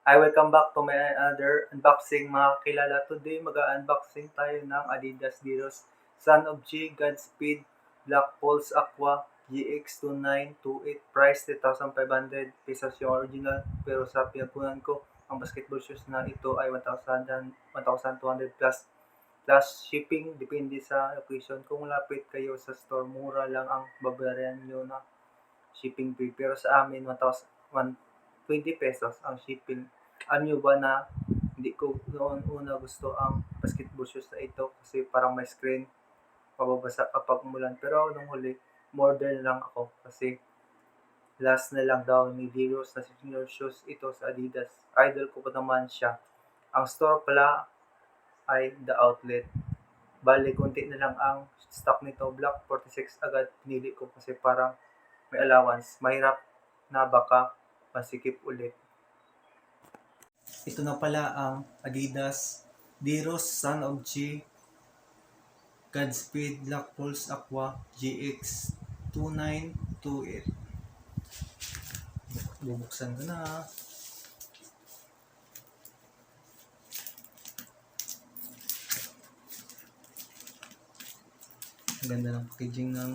Hi, welcome back to my other unboxing mga kilala. Today, mag-unboxing tayo ng Adidas Diros Son of G Godspeed Black Pulse Aqua GX2928. Price 3,500 pesos yung original. Pero sa pinagpunan ko, ang basketball shoes na ito ay 1,200 plus. Plus shipping, depende sa location. Kung lapit kayo sa store, mura lang ang babayaran nyo na shipping fee. Pero sa amin, 1,020 pesos ang shipping. Alam nyo ba na hindi ko noon una gusto ang basketball shoes na ito kasi parang may screen, pababasa kapag umulan. Pero nung huli, modern lang ako kasi last na lang daw ni Diros na senior shoes ito sa Adidas. Idol ko pa naman siya. Ang store pala ay The Outlet. Bale, konti na lang ang stock nito. Black 46 agad pinili ko kasi parang may allowance. Mahirap na baka masikip ulit. Ito na pala ang Adidas Diros Son of G Godspeed Black Pulse Aqua GX2928. Bubuksan ko na. Ang ganda ng packaging ng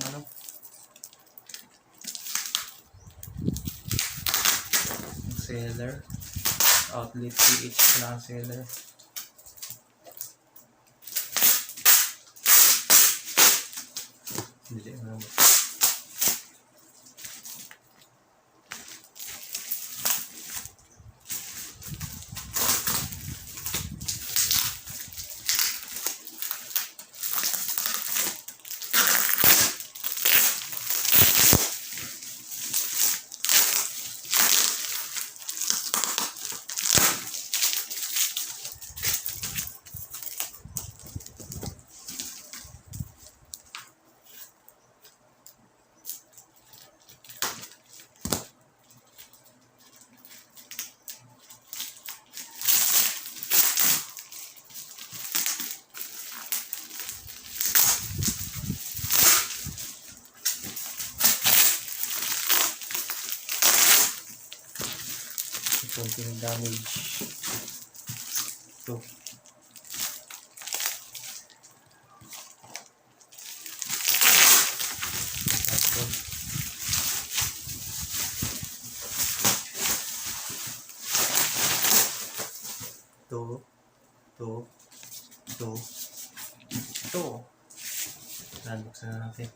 seller. Outlet PH pala ang seller. Bili mo naman. Konting damage. Ito. Ito. Buksan na natin.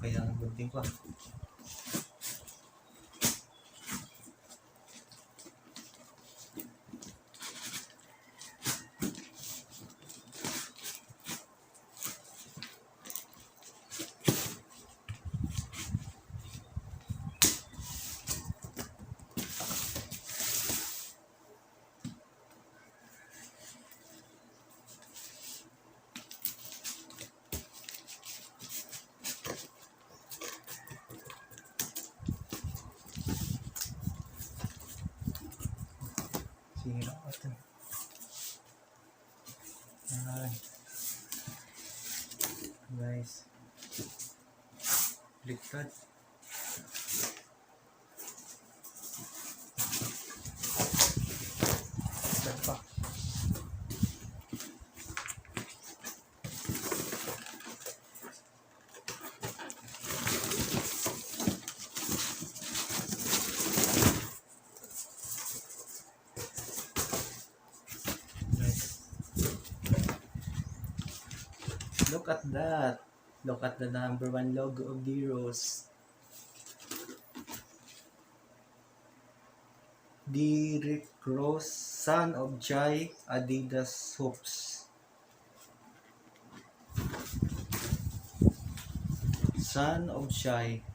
Kaya ang gunting ko. Sira ito. Guys. Baliktad. Baliktad pa. Look at that. Look at the number 1 logo of Diros. Derrick Rose, Son of Jai, Adidas Hoops. Son of Jai.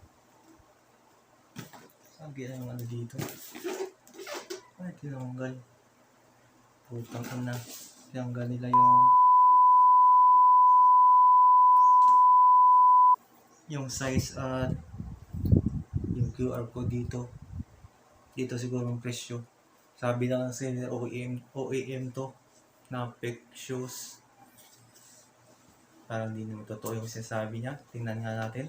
Sabi na yung ano dito. Ay, tinanggal. Putang ina. Tinanggal nila yung yung size at yung QR code dito. Dito siguro ang presyo. Sabi na kasi OEM to na fake shoes. Parang hindi naman totoo yung sinasabi niya. Tingnan nga natin.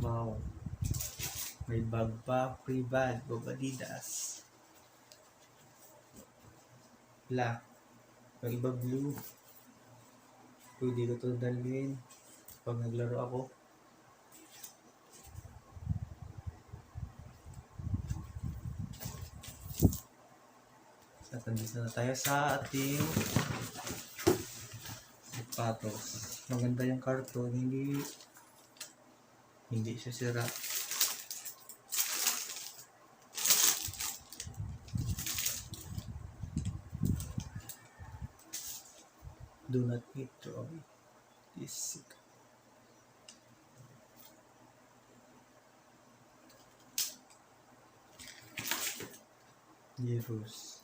Wow. May bag pa. Free bag of Adidas. Black. Yung iba blue. Pwede ko ito dalhin pag naglaro ako. At nandito na tayo sa ating sapatos. Maganda yung karton, hindi siya sira. Do not eat throw away this. Zeros.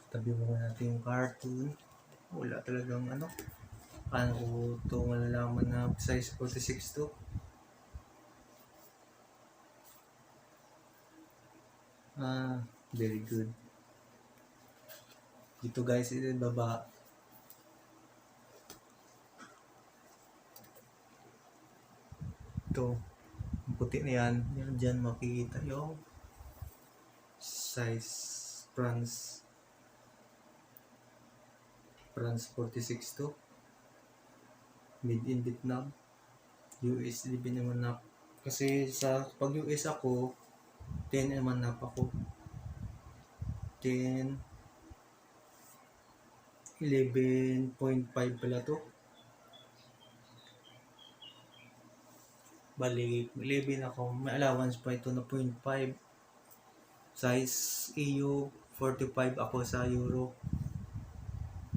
Tabi mo natin yung cartoon. Wala talagang ano. Paano ko ito malalaman na size 46 to? Very good. Dito guys, ito baba. Ito. Ang puti na yan. Yan dyan makikita yung size France 46 to. Made in Vietnam. US din naman na. Kasi sa pag US ako, 10 naman na ako. 10 11.5 pala to. Bali, 11 ako. May allowance pa ito na 0.5. Size EU 45 ako sa Euro.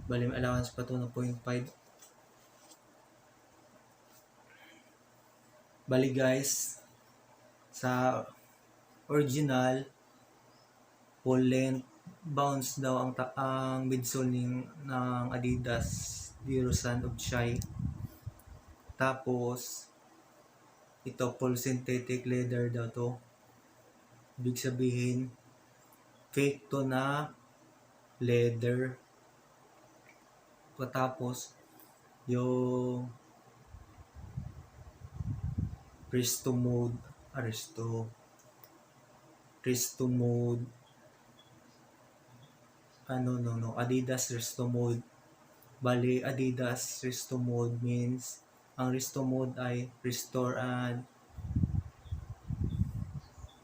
Bali, may allowance pa ito na 0.5. Bali guys, sa original full length bounce daw ang midsole ng Adidas Zero Sand of Shine. Tapos ito full synthetic leather daw to. Ibig sabihin fake to na leather. Tapos yung Resto mode Adidas Resto mode. Bali, Adidas Resto mode means ang Resto mode ay restore and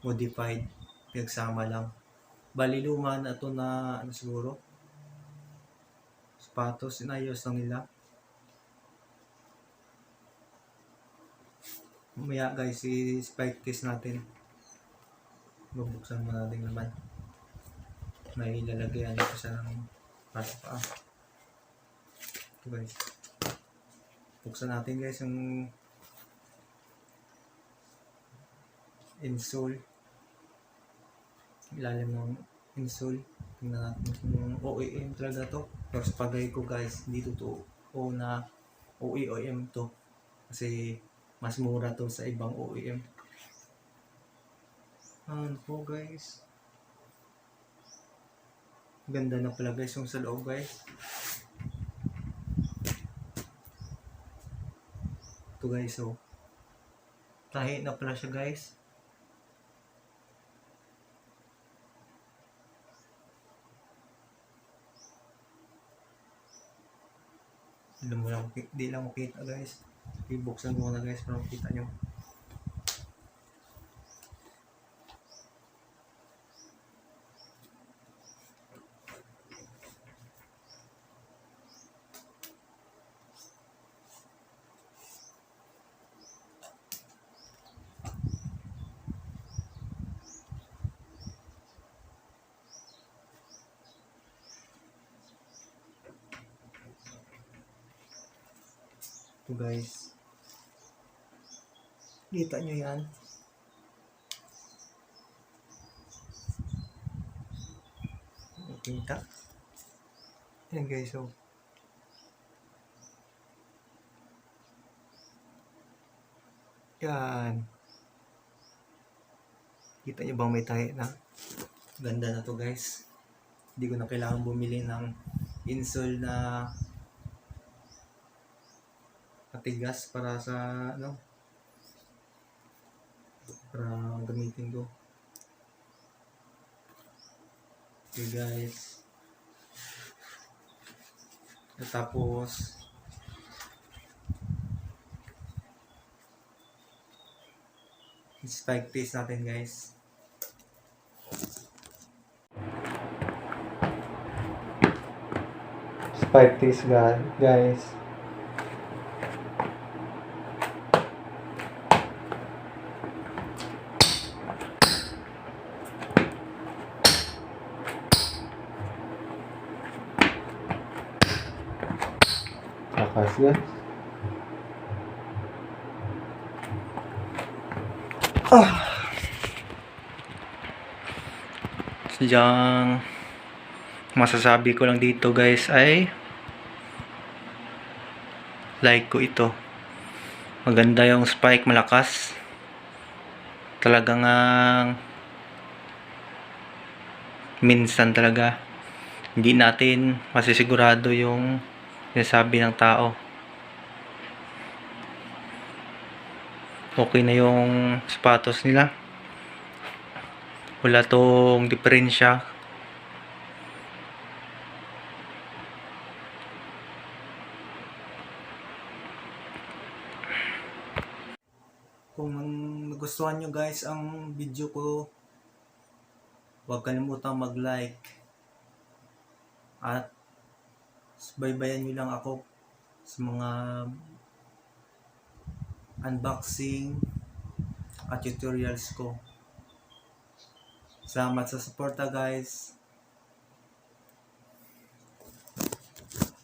modified. Pinagsama lang. Bali, luma na ito na siguro sapatos, inayos lang nila. Mamaya guys, i-spike test natin. Bubuksan mo natin naman. May ilalagyan ko sa para pa. Ito guys. Buksan natin guys yung insole. Ilalim ng insole. Tingnan natin kung OEM talaga to. Pero sa pagay ko guys, dito to o na OEM to. Kasi mas mura to sa ibang OEM. Ano po guys. Ganda na pala guys yung sa loob guys. Ito guys oh. Tahi na pala siya guys. Di lang makita guys. Ibuksan mo na guys para makita nyo. Ito guys. Kita nyo yan? Kita? Yan guys, oh. Yan. Kita nyo bang may tahi na? Ganda na to guys. Hindi ko na kailangan bumili ng insole na matigas para sa ano, para gamitin ko. Okay guys. At tapos spike taste natin guys. Spike taste guys. Lakas guys. Sadyang masasabi ko lang dito guys ay like ko ito. Maganda yung spike, malakas. Talagang minsan talaga hindi natin masisigurado yung sinasabi ng tao. Okay na yung sapatos nila. Wala tong diferensya. Kung nagustuhan nyo guys ang video ko, huwag kalimutang mag-like at baybayan nyo lang ako sa mga unboxing at tutorials ko. Salamat sa suporta guys.